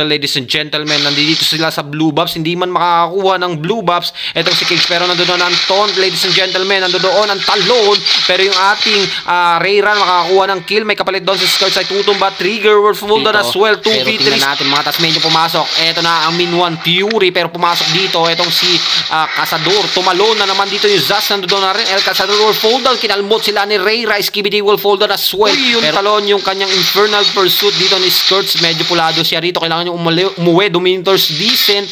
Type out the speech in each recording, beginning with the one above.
Ladies and gentlemen, nandito sila sa Blue Buffs. Hindi man makakakuha ng Blue Buffs itong si Cage, pero nandoon ang Taunt. Ladies and gentlemen, nandoon ang talon, pero yung ating Rayran makakakuha ng kill. May kapalit doon si Skirts ay tutumba. Trigger will fall down as well. 2v3 natin mga Tasmanian pumasok. Eto na ang Min1 Fury, pero pumasok dito itong si Cazador. Tumalon na naman dito yung Zaz. Nandoon na rin El Cazador will fall down. Kinalmot sila ni Rayra. Skibidi will fall down as well. Pero talon yung kanyang Infernal Pursuit dito ni Skirts. Medyo pulado siya rito. Kailangan yung umuwi. Dominators decent.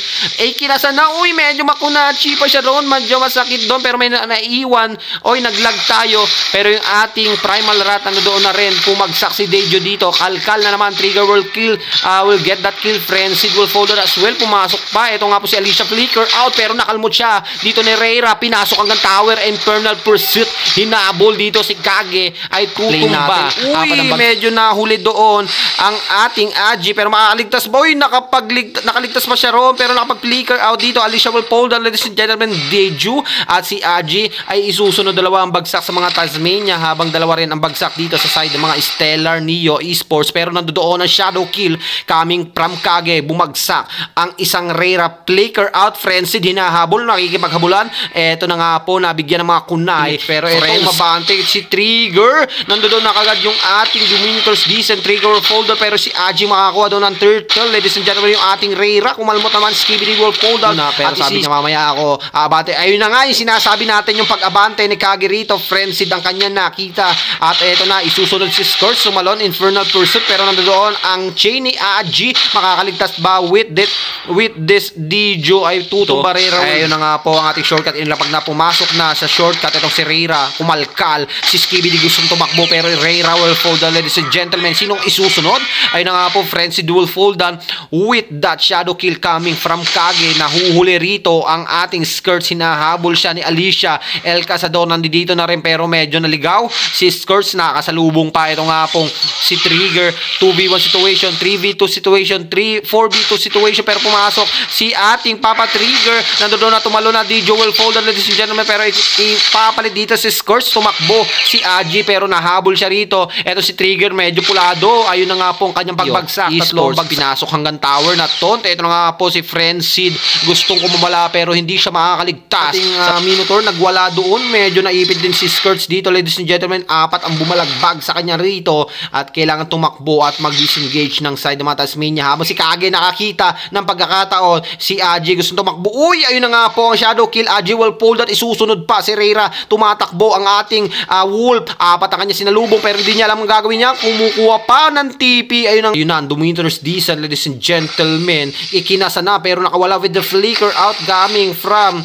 Kinasa na. Uy, medyo makunachi pa siya doon. Medyo masakit doon. Pero may naiwan. Uy, naglag tayo. Pero yung ating Primal Rat doon na rin. Pumagsak si Dejo dito. Kalkal na naman. Trigger will kill. Will get that kill. Frenzied will fall down as well. Pumasok pa. Ito nga po si Alicia Flicker out. Pero nakalmot siya. Dito ni Rayra. Pinasok hanggang tower. Infernal Pursuit. Hinabol dito si Kage. Ay tutumba. Uy, medyo nahuli doon ang ating Agi. Pero makakaligtas ba? Uy, nakaligtas pa siya roon. Pero nakapag-flicker out dito. Alicia will fall down. Ladies and gentlemen, Deju at si Agi ay isusunod dalawa ang bagsak sa mga Tasmania, habang dalawa rin ang bagsak dito sa side ng mga Stellar Neo Esports. Pero nandoon ang shadow kill coming from Kage. Bumagsak ang isang Rayra. Flicker out. Frenzied. Hinahabol. Nakikipaghabulan. Eto na nga po. Nabigyan ng mga kunay. Pero etong mabante si Trigger. Nandoon na kagad yung ating Dominators decent. Trigger will fall down. Pero si Agi makakuha doon ng turtle. Ladies and gentlemen, yung ating Rayra. Kumalmot naman. Skibidi will fall down. Pero sabi niya mamaya ako abante. Ayun na nga yung sinasabi natin, yung pag-abante ni Kage rito. Frenzied ang kanya nakita. At eto na, isusunod si Skirts. Sumalon. Infernal Pursuit. Pero nandoon ang chain ni Agi. Makakaligtas ba with this Dejo ay tutumba Rayra. Ayun na nga po ang ating shortcut. Pag na pumasok na sa shortcut itong si Rayra, kumalkal. Si Skibidi gustong tumakbo pero Rayra will fall down. Ladies and gentlemen, sinong isusunod? Ayun na nga po, Frenzied will fall down with that shadow kill coming from Kage. Nahuhuli rito ang ating Skirts. Hinahabol siya ni Alicia. El Cazador nandito na rin pero medyo naligaw. Si Skirts nakakasalubong pa. Ito nga pong si Trigger. 2v1 situation, 3v2 situation, 4v2 situation, pero pumasok si ating Papa Trigger. Nandoon na tumalo na. Dejo will fall down, ladies and gentlemen, pero ipapalit dito si Skirts. Tumakbo si Agi pero nahabol siya rito. Ito si Trigger medyo pulado. Ayun na nga po ang kanyang pagbagsak. Tatlong pinasok hanggang tower na Taunt. Ito na nga po si Frenzied. Gustong kumabala pero hindi siya makakaligtas. Sa Minotaur nagwala doon. Medyo naipid din si Skirts dito, ladies and gentlemen. 4 ang bumalagbag sa kanya rito at kailangan tumakbo at mag-disengage ng side ng mga Tasmania. Habang si Kage nakakita ng pagkakataon, si Agi gustong tumakbo. Uy, ayun na nga po ang shadow kill. Agi will pull that. Isusunod pa si Rayra. Tumatakbo ang ating Wolf. 4 ang kanya sinalubong pero hindi niya alam ang gagawin niya. Kumukuha pa ng TP. Ayun na, Dominators decent, ladies and gentlemen. Ikinasa na pero nakawala with the flicker out coming from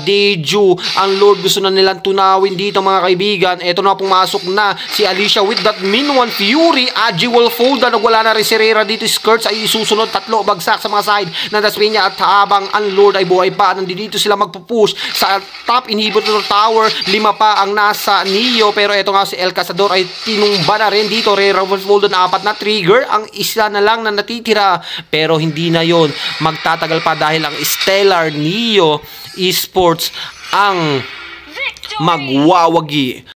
Deju. Ang Lord gusto na nilang tunawin dito mga kaibigan. Ito na, pumasok na si Alicia with that Min1 Fury. Agi will fall down. Nagwala na rin si Rayra dito. Skirts ay isusunod. 3 bagsak sa mga side ng Tasmania at habang ang Lord ay buhay pa. Nandito sila magpupush sa top inhibitor tower. 5 pa ang nasa Neo pero ito nga si El Cazador ay tinumba na rin dito. Rayra will fall down. 4 na Trigger. Ang isa na lang na natitira pero hindi na yon magtatagal pa dahil ang Stellar Neo Esports ang magwawagi.